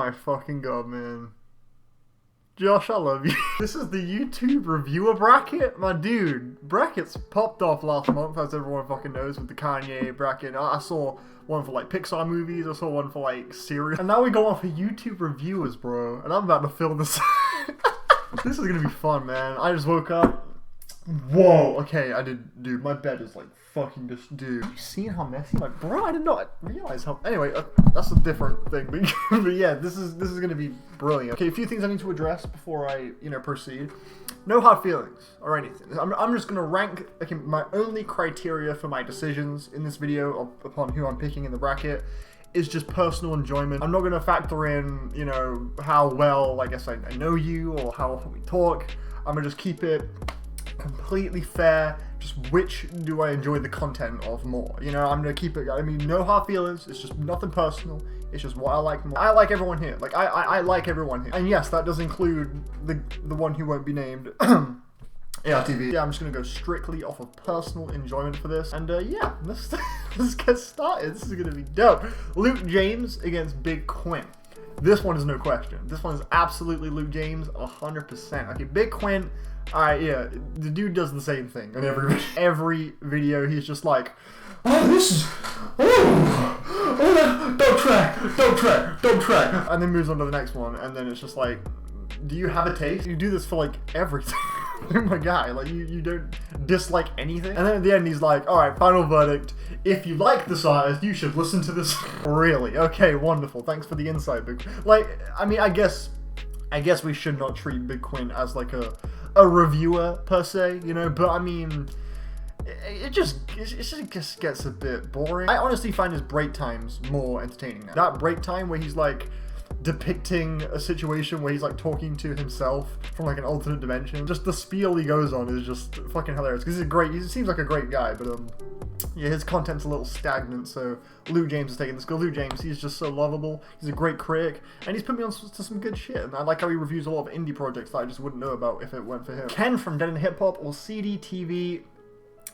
my fucking god, man. Josh, I love you. This is the YouTube reviewer bracket. My dude, brackets popped off last month, as everyone fucking knows, with the Kanye bracket. I saw one for like Pixar movies, I saw one for like cereal. And now we go on for YouTube reviewers, bro. And I'm about to film this. This is gonna be fun, man. I just woke up. Whoa, okay, dude, my bed is like fucking just, dude. Have you seen how messy? Like, bro, I did not realize how, anyway, that's a different thing, but yeah, this is gonna be brilliant. Okay, a few things I need to address before I, proceed. No hard feelings or anything. I'm just gonna rank, okay, my only criteria for my decisions in this video upon who I'm picking in the bracket is just personal enjoyment. I'm not gonna factor in, how well, I guess I know you or how often we talk. I'm gonna just keep it completely fair, just which do I enjoy the content of more. I'm gonna keep it, no hard feelings, it's just nothing personal, it's just what I like more. I like everyone here, like I like everyone here. And yes, that does include the one who won't be named, AOTY. Yeah, I'm just gonna go strictly off of personal enjoyment for this, and yeah, let's get started. This is gonna be dope. Luke James against Big Quinn. This one is no question. This one is absolutely Luke James, 100%. Okay, Big Quinn. Alright, yeah, the dude does the same thing in every video. He's just like, oh, this is, don't track, and then moves on to the next one, and then it's just like, do you have a taste? You do this for like everything. Oh my guy, like you don't dislike anything. And then at the end he's like, alright, final verdict, if you like this artist, you should listen to this. Really? Okay, wonderful, thanks for the insight, Big. Like, I guess we should not treat Big Quinn as like a reviewer per se, but it just gets a bit boring. I honestly find his break times more entertaining now. That break time where he's like depicting a situation where he's like talking to himself from like an alternate dimension, just the spiel he goes on is just fucking hilarious, because he seems like a great guy, but yeah, his content's a little stagnant, so Luke James is taking this. Go Luke James, he's just so lovable, he's a great critic, and he's put me on to some good shit, and I like how he reviews a lot of indie projects that I just wouldn't know about if it weren't for him. Ken from Dead End Hip Hop or CDTV.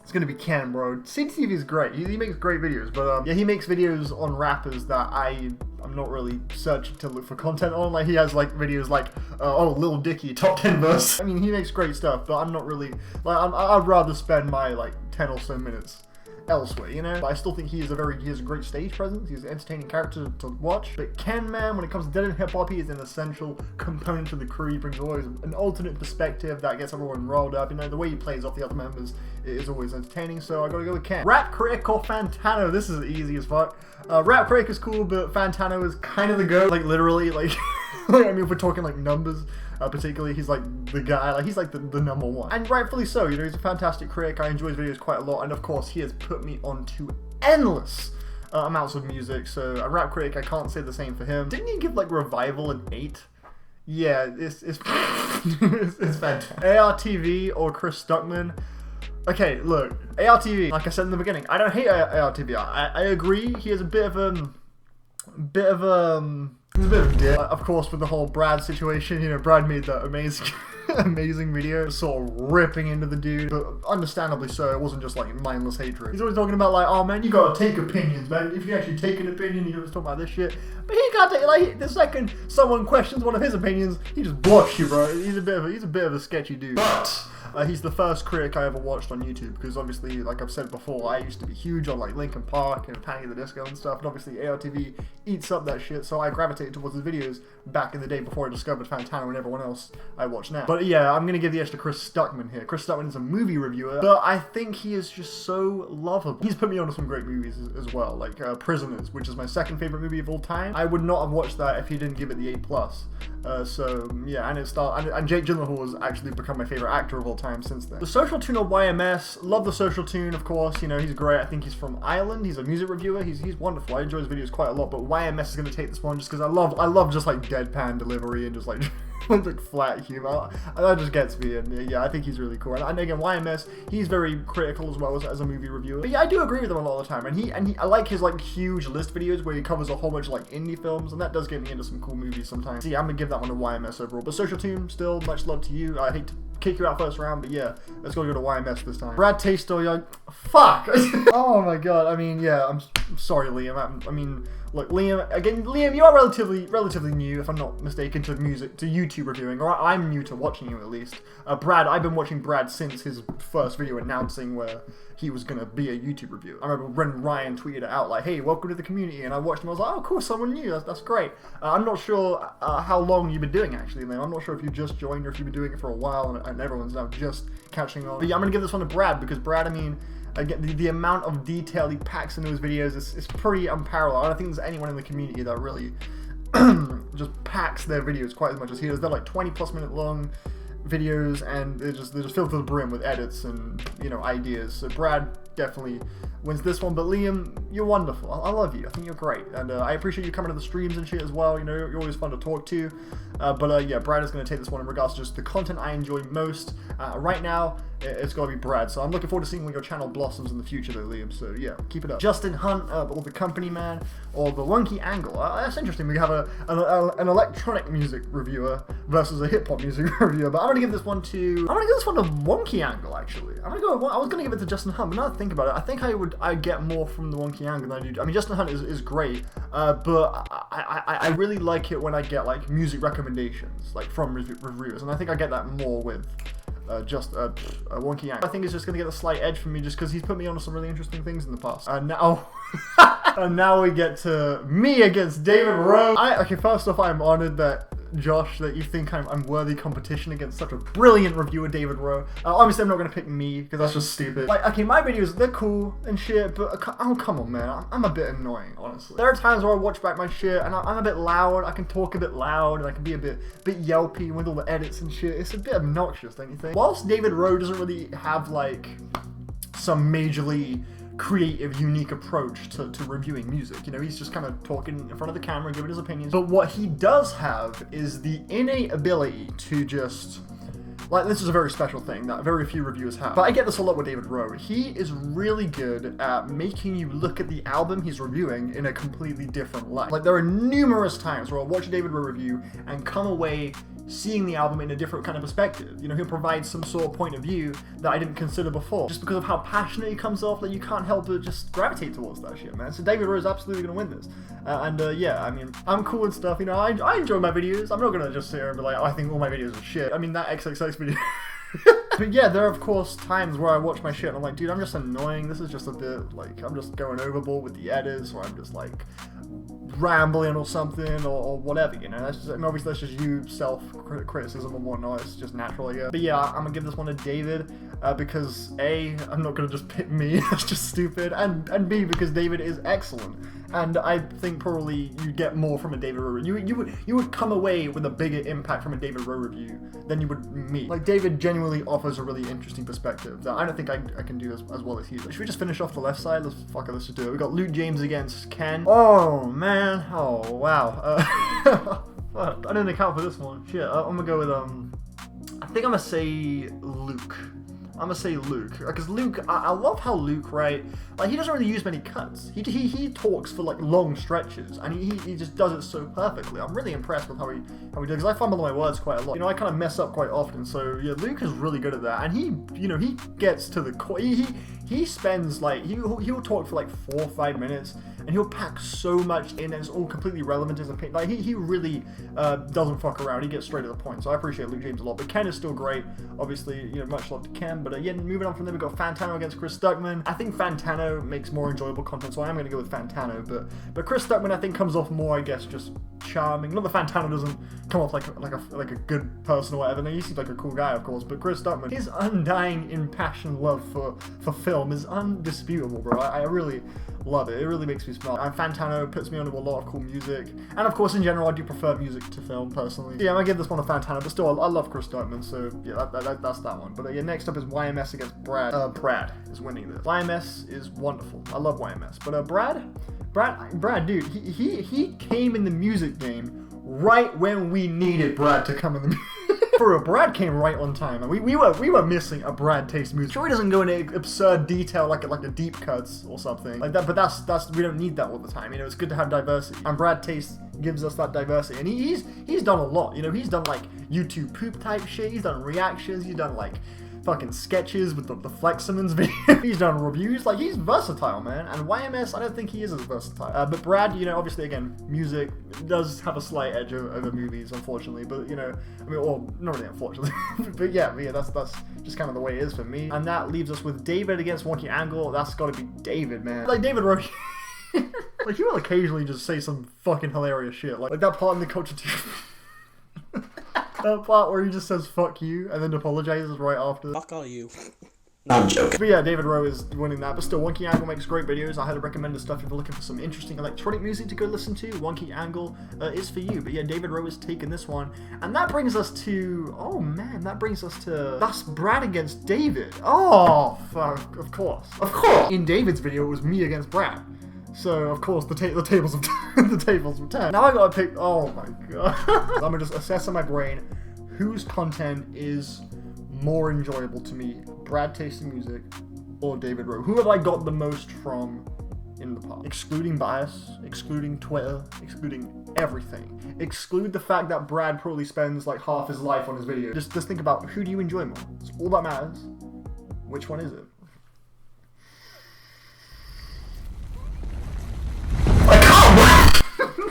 It's gonna be Ken, bro. CDTV is great, he makes great videos, but yeah, he makes videos on rappers that I'm not really searching to look for content on. Like, he has like videos like, oh, Lil Dicky, top 10 verse. He makes great stuff, but I'm not really, like, I'd rather spend my like 10 or so minutes elsewhere, But I still think he has a great stage presence. He's an entertaining character to watch. But Ken, man, when it comes to Dead End Hip Hop, he is an essential component to the crew. He brings always an alternate perspective that gets everyone rolled up. The way he plays off the other members is always entertaining. So I gotta go with Ken. Rap critic or Fantana? This is easy as fuck. Rap critic is cool, but Fantana is kind of the GOAT. Like, literally, like, if we're talking like numbers, particularly, he's like the guy, like he's like the number one, and rightfully so. He's a fantastic critic. I enjoy his videos quite a lot, and of course he has put me onto endless amounts of music. So a rap critic, I can't say the same for him. Didn't he give like Revival an 8? Yeah, it's it's fantastic. ARTV or Chris Stockman? Okay, look, ARTV, like I said in the beginning, I don't hate ARTV. I agree, he has a bit of a dick. Of course, with the whole Brad situation, Brad made that amazing video, sort of ripping into the dude, but understandably so. It wasn't just like mindless hatred. He's always talking about like, oh man, you gotta take opinions, man. If you actually take an opinion, you always talk about this shit. But he can't take, like, the second someone questions one of his opinions, he just blocks you, bro. He's a bit of a sketchy dude. But he's the first critic I ever watched on YouTube, because obviously, like I've said before, I used to be huge on like Linkin Park and Panic at the Disco and stuff, and obviously AOTV eats up that shit, so I gravitated towards his videos back in the day before I discovered Fantana and everyone else I watch now. But yeah, I'm gonna give the edge to Chris Stockman here. Chris Stockman is a movie reviewer, but I think he is just so lovable. He's put me onto some great movies as well, like Prisoners, which is my second favorite movie of all time. I would not have watched that if he didn't give it the A+. So yeah, and Jake Gyllenhaal has actually become my favorite actor of all time since then. The Social Tuna YMS, love the Social Tune, of course. He's great. I think he's from Ireland. He's a music reviewer. He's wonderful. I enjoy his videos quite a lot. But YMS is gonna take this one just because I love just like deadpan delivery and just like like flat humor. That just gets me, and yeah, I think he's really cool. And again, YMS, he's very critical as well as a movie reviewer. But yeah, I do agree with him a lot of the time. And I like his like huge list videos where he covers a whole bunch of like indie films, and that does get me into some cool movies sometimes. So yeah, I'm gonna give that one to YMS overall. But Social Tune, still much love to you. I hate to kick you out first round, but yeah, let's go to YMS this time. Brad Taste or Young. Fuck! Oh my god, yeah, sorry, Liam. I mean, look, Liam, you are relatively new, if I'm not mistaken, to YouTube reviewing, or I'm new to watching you at least. Brad, I've been watching Brad since his first video announcing where he was gonna be a YouTube reviewer. I remember when Ryan tweeted it out like, "Hey, welcome to the community," and I watched him. I was like, "Oh, cool, someone new. That's great." I'm not sure how long you've been doing actually, Liam. I'm not sure if you just joined or if you've been doing it for a while, and everyone's now just catching on. But yeah, I'm gonna give this one to Brad because Brad, I mean, again, the amount of detail he packs into his videos is pretty unparalleled. I don't think there's anyone in the community that really just packs their videos quite as much as he does. They're like 20+ minute long videos, and they're just filled to the brim with edits and, you know, ideas. So Brad definitely wins this one. But Liam, you're wonderful. I love you. I think you're great, and I appreciate you coming to the streams and shit as well. You know, you're always fun to talk to. But yeah, Brad is going to take this one in regards to just the content I enjoy most. Right now, it's got to be Brad. So I'm looking forward to seeing when your channel blossoms in the future, though, Liam. So yeah, keep it up. Justin Hunt, or the Company Man, or the Wonky Angle. That's interesting. We have an electronic music reviewer versus a hip hop music reviewer. But I'm gonna give this one to Wonky Angle. Actually, I was gonna give it to Justin Hunt, but now that I think about it, I think I'd get more from the Wonky Angle than I do. I mean, Justin Hunt is great, but I really like it when I get like music recommendations like from reviewers, and I think I get that more with just a Wonky Angle. I think it's just gonna get a slight edge from me just because he's put me on some really interesting things in the past. Now, and now we get to me against David Rowe. Okay, first off, I'm honored that Josh, that you think I'm worthy competition against such a brilliant reviewer, David Rowe. Obviously, I'm not gonna pick me because that's just stupid. Like, okay, my videos, they're cool and shit, but oh, come on, man, I'm a bit annoying, honestly. There are times where I watch back my shit and I'm a bit loud. I can talk a bit loud and I can be a bit yelpy with all the edits and shit. It's a bit obnoxious, don't you think? Whilst David Rowe doesn't really have like some majorly creative, unique approach to reviewing music. You know, he's just kind of talking in front of the camera, giving his opinions. But what he does have is the innate ability to just, like, this is a very special thing that very few reviewers have. But I get this a lot with David Rowe. He is really good at making you look at the album he's reviewing in a completely different light. Like, there are numerous times where I'll watch a David Rowe review and come away seeing the album in a different kind of perspective. You know, he'll provide some sort of point of view that I didn't consider before. Just because of how passionate he comes off, that you can't help but just gravitate towards that shit, man. So David Rowe is absolutely gonna win this. Yeah, I mean, I'm cool and stuff, you know, I enjoy my videos. I'm not gonna just sit here and be like, oh, I think all my videos are shit. I mean, that XXX video. But yeah, there are of course times where I watch my shit and I'm like, dude, I'm just annoying. This is just a bit, like, I'm just going overboard with the edits, or I'm just like rambling or something, or whatever, you know. That's just, and obviously that's just you self-criticism and whatnot. It's just natural, yeah. But yeah, I'm gonna give this one to David because A, I'm not gonna just pick me. That's just stupid, and B, because David is excellent, and I think probably you get more from a David Rowe review. You would come away with a bigger impact from a David Rowe review than you would me. Like, David genuinely offers a really interesting perspective that I don't think I can do as well as he does. Should we just finish off the left side? Let's just do it. We got Luke James against Ken. Oh man. Oh wow. I didn't account for this one. Shit. I'm gonna go with I think I'm gonna say Luke. Because Luke, I love how Luke, right? Like, he doesn't really use many cuts. He talks for like long stretches, and he just does it so perfectly. I'm really impressed with how he does. Because I fumble my words quite a lot. You know, I kind of mess up quite often. So yeah, Luke is really good at that, and he gets to the core. He spends like he'll talk for like 4 or 5 minutes, and he'll pack so much in, and it's all completely relevant to his opinion. Like, he really doesn't fuck around. He gets straight to the point. So I appreciate Luke James a lot. But Ken is still great. Obviously, you know, much love to Ken. But yeah, moving on from there, we got Fantana against Chris Stockman. I think Fantana makes more enjoyable content, so I am going to go with Fantana. But Chris Stockman, I think, comes off more, I guess, just charming. Not that Fantana doesn't come off like a good person or whatever. No, he seems like a cool guy, of course. But Chris Stockman, his undying, impassioned love for film is undisputable, bro. I really love it. It really makes me smile. And Fantana puts me onto a lot of cool music. And of course, in general, I do prefer music to film, personally. Yeah, I'm gonna give this one to Fantana, but still, I love Chris Stockman, so yeah, that's that one. But yeah, next up is YMS against Brad. Brad is winning this. YMS is wonderful. I love YMS. But Brad, dude, he came in the music game right when we needed Brad to come in the music. For Brad came right on time, and we were missing a Brad taste music. Sure, he doesn't go into absurd detail like a deep cuts or something like that, but that's we don't need that all the time. You know, it's good to have diversity, and Brad taste gives us that diversity, and he's done a lot. You know, he's done like YouTube poop type shit. He's done reactions. He's done like fucking sketches with the Fleximans video. He's done reviews. Like, he's versatile, man. And YMS, I don't think he is as versatile. But Brad, you know, obviously, again, music does have a slight edge over movies, unfortunately. But, you know, I mean, well, not really unfortunately. but yeah, that's just kind of the way it is for me. And that leaves us with David against Wonky Angle. That's got to be David, man. Like, David wrote... like, he will occasionally just say some fucking hilarious shit. Like that part in the Culture Tuna. That part where he just says fuck you and then apologizes right after. Fuck all you. No, I'm joking. But yeah, David Rowe is winning that. But still, Wonky Angle makes great videos. I highly recommend his stuff if you're looking for some interesting electronic music to go listen to. Wonky Angle is for you. But yeah, David Rowe is taking this one. And that brings us to... Oh man, that brings us to... That's Brad against David. Oh, fuck. Of course. Of course. In David's video, it was me against Brad. So, of course, the tables of the tables of 10. Now I gotta pick... Oh my god. I'm gonna just assess in my brain whose content is more enjoyable to me. Brad tasting music or David Rowe. Who have I got the most from in the past? Excluding bias, excluding Twitter, excluding everything. Exclude the fact that Brad probably spends like half his life on his video. Just think about who do you enjoy more? It's all that matters. Which one is it?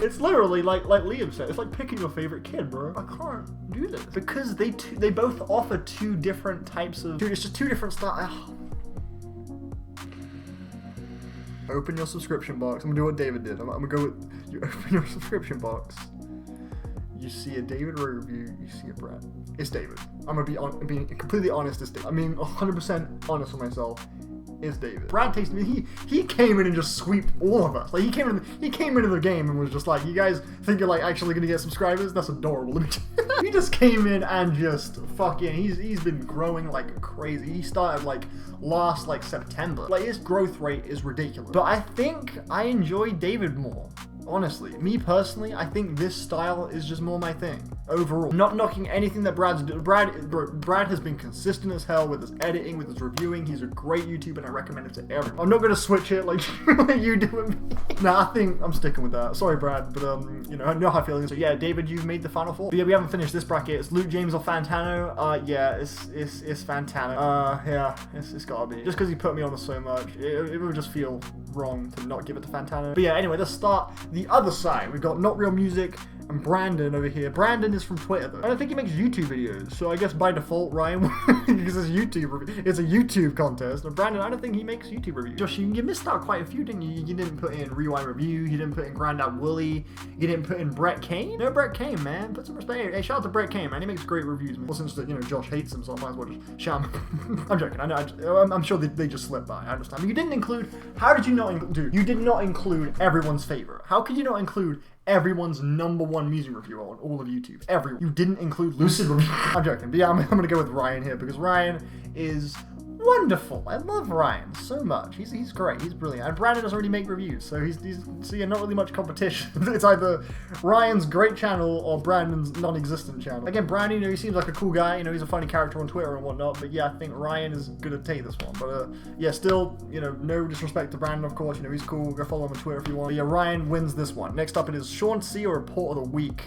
It's literally like Liam said. It's like picking your favorite kid, bro. I can't do this because they both offer two different types of. Dude, it's just two different styles. Open your subscription box. I'm gonna do what David did. I'm gonna go with you. Open your subscription box. You see a David Rowe review. You see a Brad. It's David. I'm gonna being completely honest. It's David. I mean, 100% honest with myself. Is David. Brad takes me. He came in and just sweeped all of us. Like he came into the game and was just like, you guys think you're like actually gonna get subscribers? That's adorable. He just came in and just fucking. He's been growing like crazy. He started like last like September. Like his growth rate is ridiculous. But I think I enjoy David more. Honestly, me personally, I think this style is just more my thing. Overall, not knocking anything that Brad's doing. Brad has been consistent as hell with his editing, with his reviewing. He's a great YouTuber and I recommend it to everyone. I'm not gonna switch it like you do with me. Nah, I think I'm sticking with that. Sorry, Brad, but you know, I know how I'm feeling. So yeah, David, you've made the final four. But yeah, we haven't finished this bracket. It's Luke James or Fantana. Yeah, it's Fantana. Yeah, it's gotta be. Just because he put me on so much, it would just feel wrong to not give it to Fantana. But yeah, anyway, let's start the other side. We've got Not Real Music and Brandon over here. Brandon is from Twitter though. I don't think he makes YouTube videos, so I guess by default Ryan, because it's it's a YouTube contest. And Brandon, I don't think he makes YouTube reviews. Josh, you missed out quite a few, didn't you? You didn't put in Rewind Review, you didn't put in Grandad Wooly, you didn't put in Brett Kane. No Brett Kane, man. Put some respect. Hey, shout out to Brett Kane, man. He makes great reviews, man. Well, since you know Josh hates him, so I might as well just shout him. I'm joking. I know. I'm sure they just slipped by. I understand. But you didn't include. How did you not include? You did not include everyone's favorite. How could you not include everyone's #1 music review on all of YouTube? Everyone. You didn't include Lucid Review. I'm joking. But yeah, I'm gonna go with Ryan here because Ryan is wonderful. I love Ryan so much. He's great. He's brilliant. And Brandon doesn't really make reviews, so so yeah, not really much competition. It's either Ryan's great channel or Brandon's non-existent channel. Again, Brandon, you know, he seems like a cool guy. You know, he's a funny character on Twitter and whatnot. But yeah, I think Ryan is gonna take this one. But yeah, still, you know, no disrespect to Brandon, of course. You know, he's cool. Go follow him on Twitter if you want. But yeah, Ryan wins this one. Next up, it is Sean C. or Report of the Week.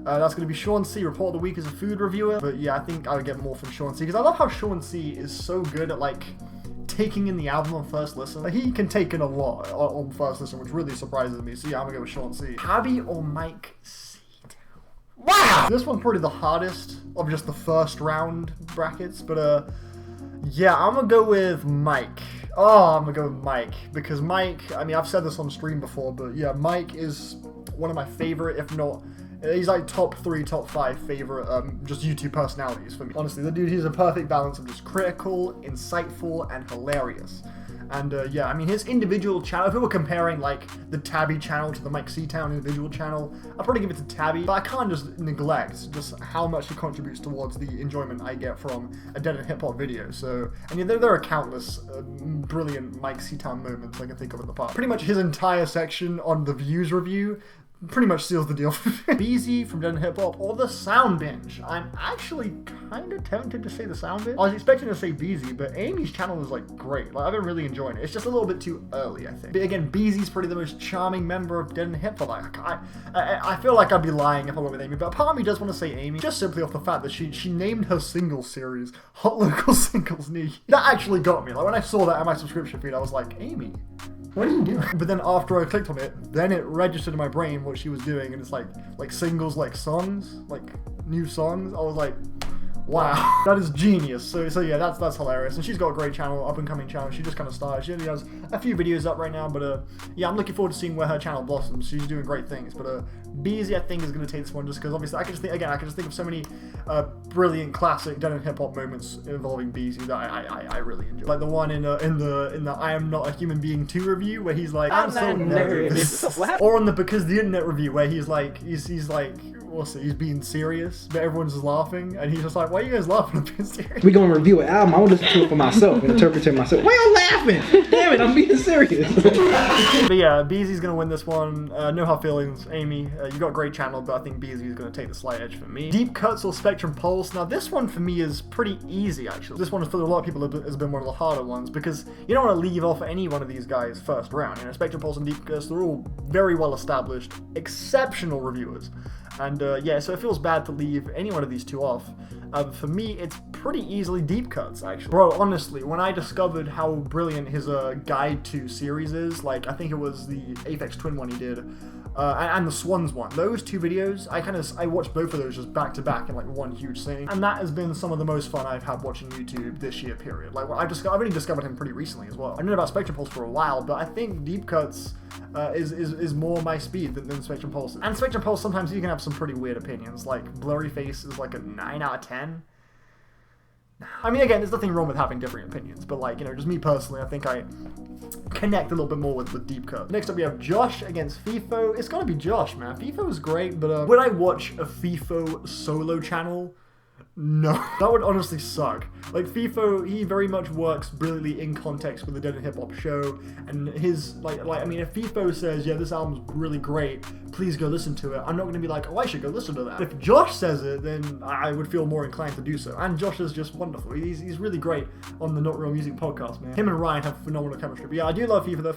That's going to be Sean C. Report of the Week as a food reviewer. But yeah, I think I would get more from Sean C. because I love how Sean C. is so good at like taking in the album on first listen. Like, he can take in a lot on first listen, which really surprises me. So yeah, I'm going to go with Sean C. Tabby or Mike C. Wow! This one's probably the hardest of just the first round brackets. But yeah, I'm going to go with Mike. Oh, I'm going to go with Mike. Because Mike, I mean, I've said this on stream before, but yeah, Mike is one of my favorite, if not... He's like top 3, top 5 favorite just YouTube personalities for me. Honestly, the dude, he's a perfect balance of just critical, insightful, and hilarious. And yeah, I mean, his individual channel, if we were comparing like the Tabby channel to the Mike C-Town individual channel, I'd probably give it to Tabby, but I can't just neglect just how much he contributes towards the enjoyment I get from a Dead and Hip Hop video. So, and yeah, there are countless brilliant Mike C-Town moments I can think of in the past. Pretty much his entire section on the Views review, pretty much seals the deal. BZ from Dead Hip Hop or the Sound Binge. I'm actually kind of tempted to say the Sound Binge. I was expecting to say BZ, but Amy's channel is like great. Like I've been really enjoying it. It's just a little bit too early, I think. But again, BZ's probably the most charming member of Dead Hip Hop. Like I feel like I'd be lying if I went with Amy, but part of me does want to say Amy, just simply off the fact that she named her singles series Hot Local Singles Near You. That actually got me. Like when I saw that on my subscription feed, I was like, Amy, what are you doing? But then after I clicked on it, then it registered in my brain what she was doing, and it's like singles, like songs, like new songs. I was like, wow, that is genius. So yeah, that's hilarious. And she's got a great channel, up and coming channel. She just kind of started. She only has a few videos up right now, but yeah, I'm looking forward to seeing where her channel blossoms. She's doing great things. But BZ, I think, is going to take this one just because obviously I can just think of so many brilliant classic Dead Hip Hop moments involving BZ that I really enjoy. Like the one in the I Am Not a Human Being 2 review where he's like, I'm so nervous. Or on the Because the Internet review where he's like he's being serious, but everyone's just laughing, and he's just like, why are you guys laughing? I'm being serious. We gonna review an album. I want to listen to it for myself and interpret it myself. Why y'all laughing? Damn it, I'm being serious. But yeah, BZ's gonna win this one. No hard feelings, Amy. You got a great channel, but I think BZ's gonna take the slight edge for me. Deep Cuts or Spectrum Pulse. Now this one for me is pretty easy actually. This one for a lot of people has been one of the harder ones because you don't want to leave off any one of these guys first round. You know, Spectrum Pulse and Deep Cuts, they're all very well established, exceptional reviewers. And yeah, so it feels bad to leave any one of these two off. For me, it's pretty easily Deep Cuts, actually. Bro, honestly, when I discovered how brilliant his Guide to series is, like, I think it was the Aphex Twin one he did, and the Swans one. Those two videos, I watched both of those just back to back in like one huge thing. And that has been some of the most fun I've had watching YouTube this year, period. Like, I've only discovered him pretty recently as well. I knew about Spectrum Pulse for a while, but I think Deep Cuts is more my speed than Spectrum Pulse. And Spectrum Pulse, sometimes you can have some pretty weird opinions. Like, Blurry Face is like a 9 out of 10. I mean, again, there's nothing wrong with having different opinions, but like, you know, just me personally, I think I connect a little bit more with Deep Cut. Next up, we have Josh against FIFO. It's gotta be Josh, man. FIFO is great, but would I watch a FIFO solo channel? No, that would honestly suck. Like, FIFO, he very much works brilliantly in context with the Dead Hip Hop show, and his, I mean, if FIFO says, yeah, this album's really great, please go listen to it, I'm not going to be like, oh, I should go listen to that. If Josh says it, then I would feel more inclined to do so. And Josh is just wonderful. He's really great on the Not Real Music podcast, man. Him and Ryan have phenomenal chemistry. But yeah, I do love FIFO, though.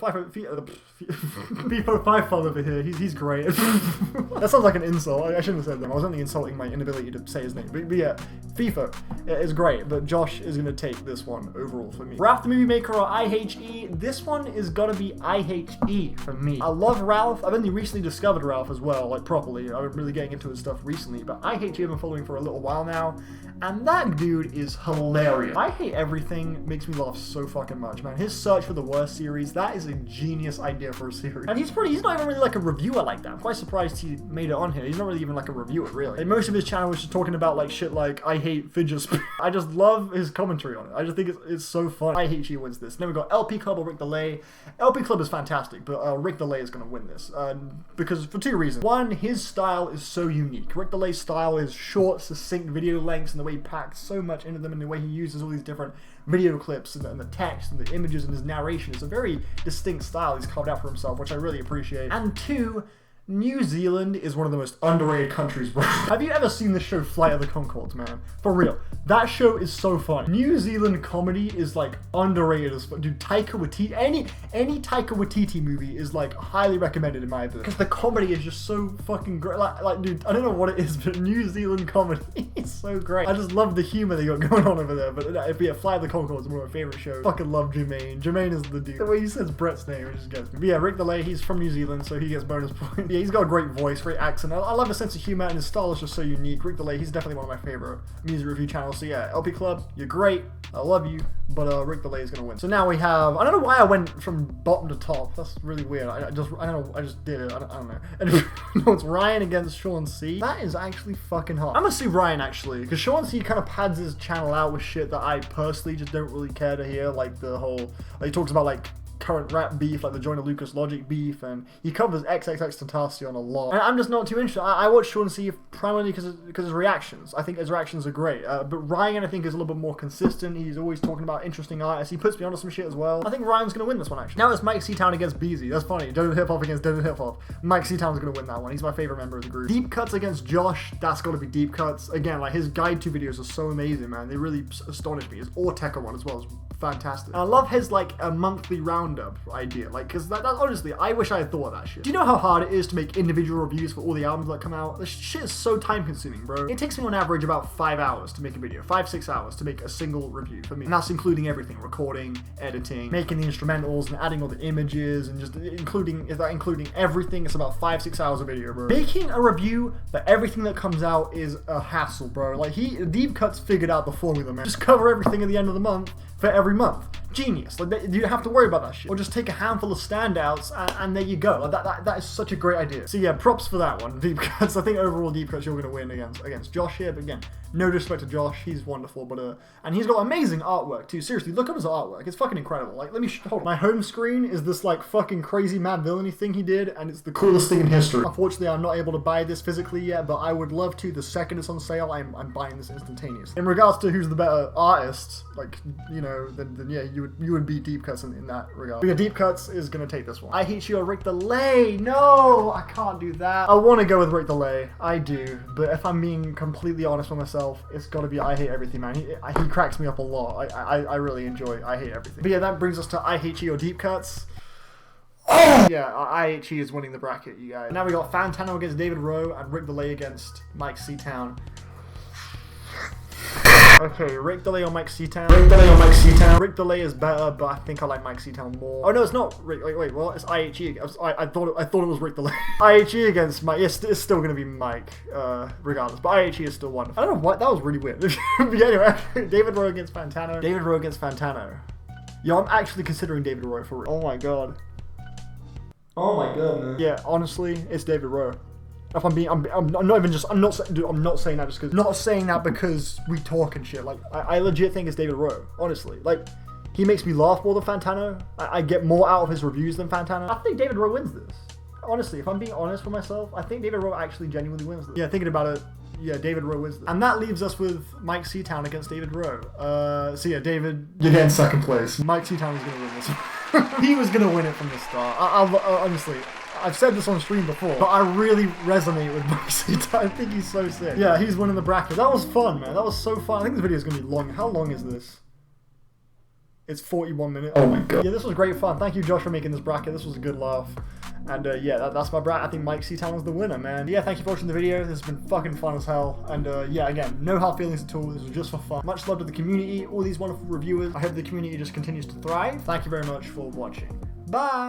FIFO 5 over here, he's great. That sounds like an insult. I shouldn't have said that. I was only insulting my inability to say his name. But yeah, FIFO is great, but Josh is going to take this one overall for me. Ralph the Movie Maker or IHE, this one is got to be IHE for me. I love Ralph. I've only recently discovered Ralph as well, like properly. I've been really getting into his stuff recently, but IHE I've been following for a little while now, and that dude is hilarious. I Hate Everything makes me laugh so fucking much, man. His Search for the Worst series, that is a genius idea for a series. And he's not even really like a reviewer like that. I'm quite surprised he made it on here. He's not really even like a reviewer, really. And most of his channel was just talking about like shit like I hate fidget spinner. I just love his commentary on it. I just think it's so fun. IHE wins this. Then we got LP Club or Rick DeLay. LP Club is fantastic, but Rick DeLay is going to win this. Because for two reasons. One, his style is so unique. Rick DeLay's style is short, succinct video lengths, and the way he packs so much into them, and the way he uses all these different video clips and the text and the images and his narration. It's a very distinct style he's carved out for himself, which I really appreciate. And two, New Zealand is one of the most underrated countries, bro. Have you ever seen the show Flight of the Conchords, man? For real. That show is so fun. New Zealand comedy is like underrated as fuck. Dude, Taika Waititi, any Taika Waititi movie is like highly recommended in my opinion. Because the comedy is just so fucking great. Like, dude, I don't know what it is, but New Zealand comedy is so great. I just love the humor they got going on over there. But if yeah, Flight of the Conchords is one of my favorite shows. Fucking love Jermaine. Jermaine is the dude. The way he says Brett's name, it just gets me. But yeah, Rick DeLay, he's from New Zealand, so he gets bonus points. Yeah, he's got a great voice, great accent. I love his sense of humor, and his style is just so unique. Rick DeLay, he's definitely one of my favorite music review channels. So yeah, LP Club, you're great. I love you, but Rick DeLay is gonna win. So now we have, I don't know why I went from bottom to top. That's really weird. I don't know. I just did it. I don't know. And no, it's Ryan against Sean C. That is actually fucking hard. I'm gonna see Ryan actually, because Sean C kind of pads his channel out with shit that I personally just don't really care to hear. Like the whole, like, he talks about like current rap beef, like the Joyner Lucas Logic beef, and he covers XXXTentacion a lot. And I'm just not too interested. I watch Sean C primarily because of his reactions. I think his reactions are great. But Ryan, I think, is a little bit more consistent. He's always talking about interesting artists. He puts me onto some shit as well. I think Ryan's gonna win this one, actually. Now it's Mike Seatown against Beezy. That's funny. Desert Hip Hop against Desert Hip Hop. Mike Seatown's gonna win that one. He's my favorite member of the group. Deep Cuts against Josh. That's gotta be Deep Cuts. Again, like, his guide to videos are so amazing, man. They really astonish me. His AOTY one as well is fantastic. And I love his, like, a monthly roundup idea. Like, because that honestly, I wish I had thought of that shit. Do you know how hard it is to make individual reviews for all the albums that come out? This shit is so time consuming, bro. It takes me on average about 5 hours to make a video. 5-6 hours to make a single review for me. And that's including everything. Recording, editing, making the instrumentals, and adding all the images, and just including everything. It's about 5-6 hours of video, bro. Making a review for everything that comes out is a hassle, bro. Like, Deep Cuts figured out the formula, man. Just cover everything at the end of the month for every month. Genius. Like, you don't have to worry about that shit. Or just take a handful of standouts and there you go. Like, that is such a great idea. So yeah, props for that one. Deep Cuts. I think overall Deep Cuts you're gonna win against Josh here. But again, no disrespect to Josh, he's wonderful. But and he's got amazing artwork too. Seriously, look at his artwork. It's fucking incredible. Like, let me hold on. My home screen is this like fucking crazy mad villainy thing he did, and it's the coolest thing in history. Unfortunately, I'm not able to buy this physically yet, but I would love to. The second it's on sale, I'm buying this instantaneously. In regards to who's the better artist, like, you know, then yeah, you would beat Deep Cuts in that regard. But yeah, Deep Cuts is gonna take this one. I Hate You or Rick Delay. No, I can't do that. I want to go with Rick Delay. I do, but if I'm being completely honest with myself, it's gotta be I Hate Everything, man. He cracks me up a lot. I really enjoy I Hate Everything. But yeah, that brings us to I Hate You or Deep Cuts. Oh! Yeah, IHE is winning the bracket, you guys. Now we got Fantana against David Rowe and Rick Delay against Mike Seatown. Okay, Rick Delay or Mike Seatown. Rick Delay or Mike Seatown. Rick Delay is better, but I think I like Mike Seatown more. Oh no, it's not Rick. Wait, well, it's IHE. I thought it was Rick Delay. IHE against Mike. Yes, it's still gonna be Mike, regardless. But IHE is still one. I don't know what. That was really weird. But anyway, David Rowe against Fantana. David Rowe against Fantana. Yo, I'm actually considering David Rowe for real. Oh my god. Oh my god, man. Yeah, honestly, it's David Rowe. If I'm being, I'm not even just, I'm not saying that just because, not saying that because we talk and shit. Like, I legit think it's David Rowe, honestly. Like, he makes me laugh more than Fantana. I get more out of his reviews than Fantana. I think David Rowe wins this. Honestly, if I'm being honest with myself, I think David Rowe actually genuinely wins this. Yeah, thinking about it, yeah, David Rowe wins this. And that leaves us with Mike Seatown against David Rowe. So yeah, David, you're getting second place. Mike Seatown is gonna win this one. He was gonna win it from the start. Honestly. I've said this on stream before, but I really resonate with Mike Seatown. I think he's so sick. Yeah, he's winning the bracket. That was fun, man. That was so fun. I think this video is going to be long. How long is this? It's 41 minutes. Oh my god. Yeah, this was great fun. Thank you, Josh, for making this bracket. This was a good laugh. And yeah, that's my bracket. I think Mike Seatown was the winner, man. Yeah, thank you for watching the video. This has been fucking fun as hell. And yeah, again, no hard feelings at all. This was just for fun. Much love to the community, all these wonderful reviewers. I hope the community just continues to thrive. Thank you very much for watching. Bye!